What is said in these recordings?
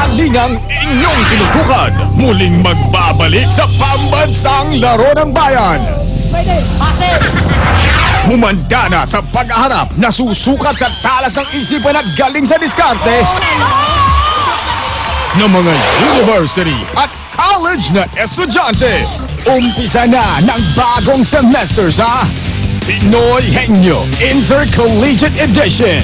galingang inyong tinutukan. Muling magbabalik sa pambansang laro ng bayan. Humanda na sa paghaharap na susukat sa talas ng isipan at galing sa diskarte ng mga university at college na estudyante. Umpisa na ng bagong semester sa Pinoy Henyo Intercollegiate Edition.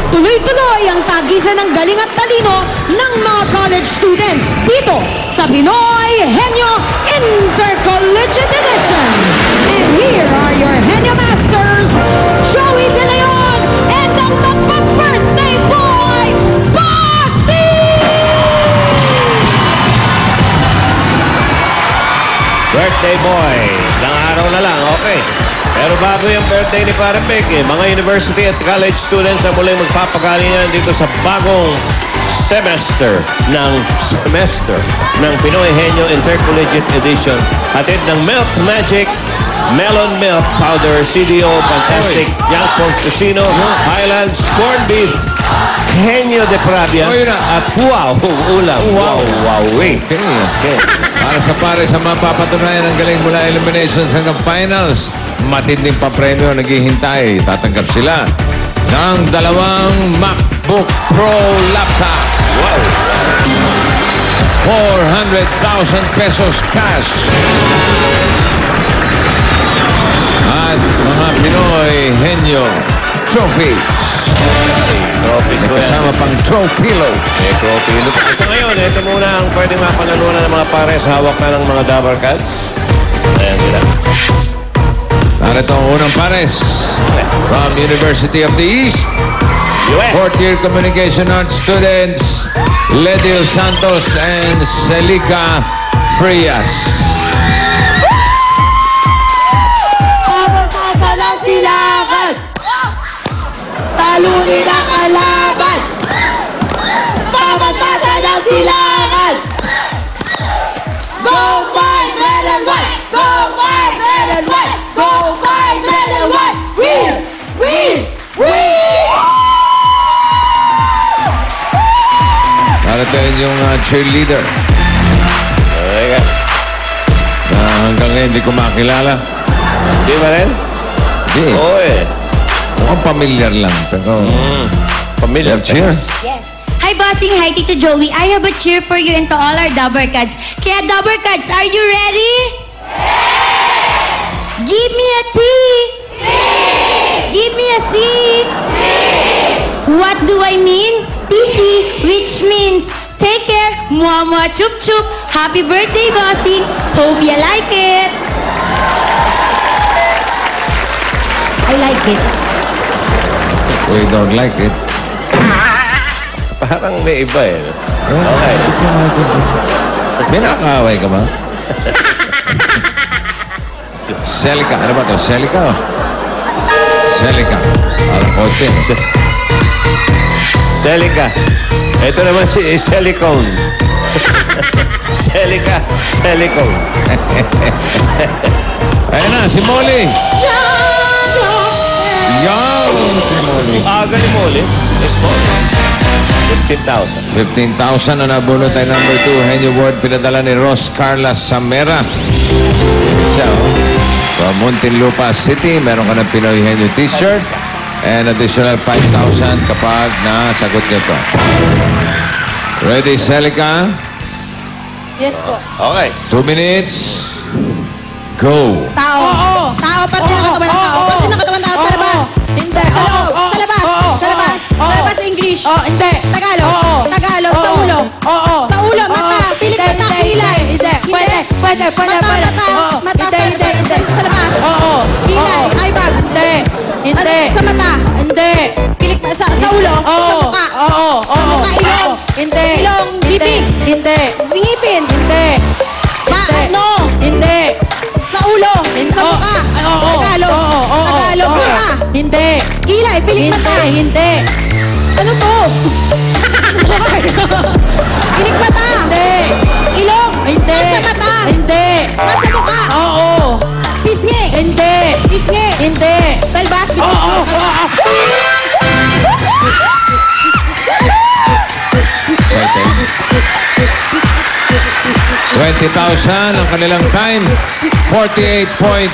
Tuloy-tuloy ang tagisan ng galing at talino ng mga college students dito sa Pinoy Henyo Intercollegiate Edition. And here are your Henyo Masters, Joey De Leon and ang magpa-birthday boy, Bossy! Birthday boy. Ilang araw na lang, okay. Pero bago yung birthday ni Pare Peke, mga university at college students ang muling magpapagalingan dito sa bagong semester ng Pinoy Henyo Intercollegiate Edition. Hatid ng Milk Magic, Melon Milk Powder, CDO, Fantastic, Young Pork Casino, Highlands, Corned Beef, Henyo de Pravia, at Wow Ulam. Wow. Okay. Para sa pare sa mapapatunayan ang galing mula eliminations hanggang finals, matinding papremyo naghihintay. Tatanggap sila ng 2 MacBook Pro laptop. Wow! 400,000 pesos cash. At mga Pinoy Henyo trophies. Trophies ko yan. Kasama pang trophilos. Trophy. At sa ngayon, ito muna ang pwedeng mapanalunan ng mga pares. Hawak na ng mga Dabber Cats. Ayan nila. Narito ang unang pares from University of the East. Fourth-year Communication Arts students, Ledil Santos and Celica Frias. Pamatasalang silangan! Talunin ang kalaban! Pamatasalang silangan! Go fight red and white! Go fight red and white! Go fight red and white! Win! Narito yung cheerleader na hanggang ngayon hindi ko makilala. Di ba rin? Hindi. Oo eh. Mukhang familiar lang, pero... Familiar. Cheers. Yes. Hi, Bossing. Hi, Tito Joey. I have a cheer for you and to all our Dabber Cats. Kaya, Dabber Cats, are you ready? Yeah! Give me a T. T. Give me a C. C. What do I mean? TC, which means take care, mwah, chup, chup. Happy birthday, Bossing. Hope you like it. I like it. We don't like it. Parang may iba eh. Okay. May nakakaway ka ba? Celica. Ano ba ito? Celica? Celica. Parang kotse. Celica. Ito naman si Silicone. Celica, Silicone. Ayun na, si Molly. Young si Molly. Aga ni Molly. Small. 15,000. 15,000 na nabunot ay number 2. Henyo Ward pinadala ni Ross Carla Samera. Siya, from Muntinlupa City, meron ka ng Pinoy Henyo t-shirt and additional 5,000 kapag nasagot nyo to. Ready, Celica? Yes po. Okay. 2 minutes. Go. Tao. Tao, parte ng katawan ng tao. Parte ng katawan ng tao sa labas. Hindi. Sa loob. Sa labas. Sa labas. Sa labas, English. Hindi. Tagalog. Tagalog. Sa ulo. Sa ulo. Mata. Pilit mata. Kilay. Hindi. Pwede. Mata. Sa labas. Kilay. Eye bags. Hindi. Sa mata. Hindi. Pilit sa ulo. Sa mukha. Sa mukha. Ilong. Hindi. Ilong. Bibig. Hindi. Ngipin. Hindi. Ano? Hindi. Sa ulo. Sa mukha. Oo. Tagalog. Oo. Tagalog. Mata. Hindi. Kilay. Pilik mata. Hindi. Ano to? Pilik mata. Hindi. Ilong. Hindi. Nasa mata. Hindi. Nasa mukha. Oo. Pisngi. Hindi. Pisngi. Hindi. Talbas. Oo. Okay. 20,000 ang kanilang time. 48.5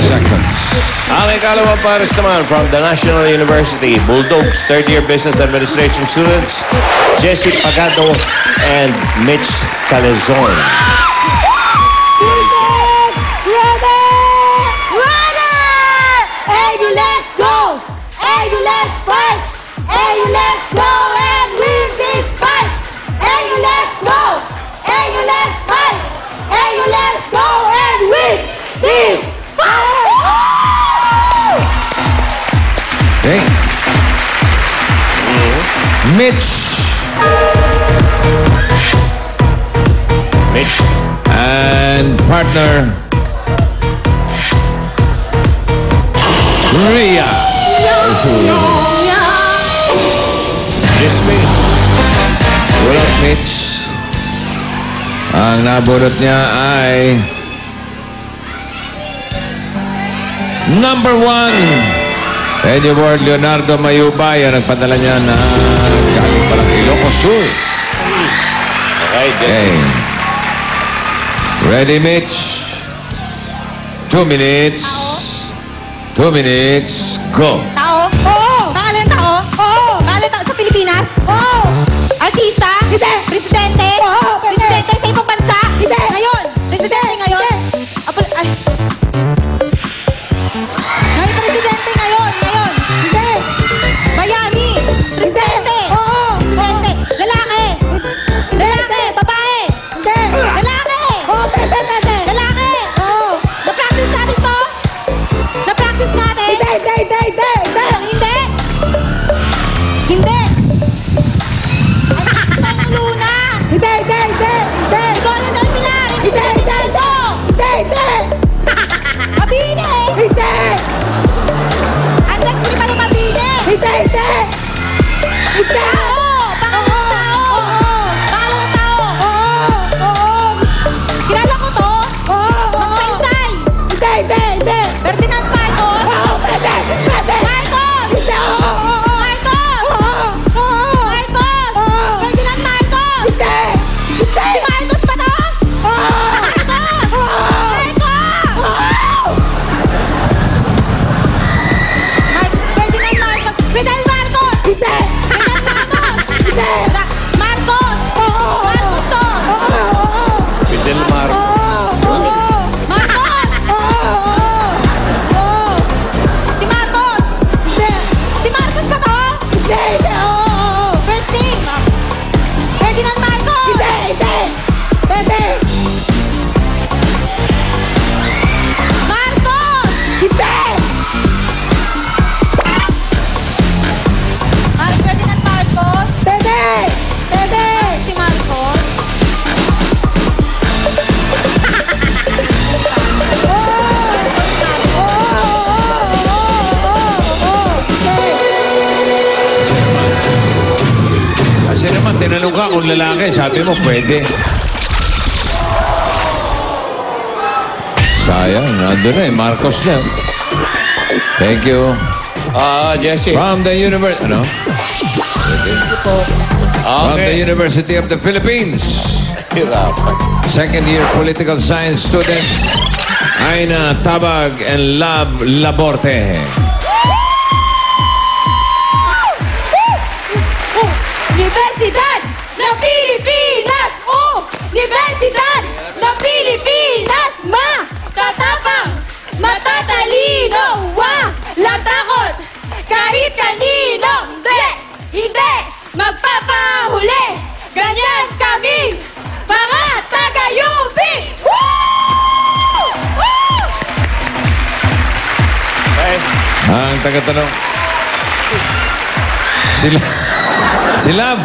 seconds. Ang ikalawang pares naman from the National University, Bulldogs, third-year business administration students, Jesse Pagado and Mitch Calezon. Okay. Mitch and partner Rhea. Jesse. Wala Mitch. Ang nabunot niya ay number 1. Henyo Ward Leonardo Mayubay ang nagpadala niya na galing palang Ilocos Sur. Okay, Jesse. Okay. Ready, Mitch? 2 minutes. 2 minutes. Go. Tao? Oo. Pangalan ng tao? Oo. Pangalan ng tao sa Pilipinas? Oo. Artista? Hindi. Presidente? Oo. Presidente sa ibang bansa? Hindi. Ngayon? Presidente ngayon? Ay. Ngayon, presidente ngayon. Hindi. Bayani. Presidente. Oo. Presidente. Lalaki. Lalaki. Babae. Hindi. Lalaki. Oo, pwede. Lalaki. Oo. Na-practice natin to? Na-practice natin? Hindi. Hindi. Ano Luna? Hindi. Nicole Del Pilar. Hindi. Hidalgo. Hindi. Mabini. Hindi. Andres Pilipano Mabini. Hindi. Tao. Pangalan ng tao. Pangalan ng tao. Kilala ko to. Magsaysay. Hindi. Ferdinand Marcos. Marcos. Marcos. Ferdinand Marcos. Si Marcos ba to? Ferdinand Marcos. Fidel Marcos. Fidel Ramos. Marcos. Marcos to. Fidel Marcos. Marcos. Si Marcos. Si Marcos ba to? First name. Ferdinand Marcos. Marcos. Ferdinand Marcos. Si Marcos. Kasi naman, tinanong ka kung lalaki, sabi mo pwede. Sayang, nandun na eh. Marcos na. Thank you. Jesse. From the University... Ano? From the University of the Philippines. Second-year political science student, Aina Tabag and Lab Laborte. Universidad ng Pilipinas! Universidad ng Pilipinas! Matatapang, matatalino, walang takot kahit kanino. Hindi magpapahuli. Ganyan kaming mga taga-UP! Ang tagatanong. Si Lab.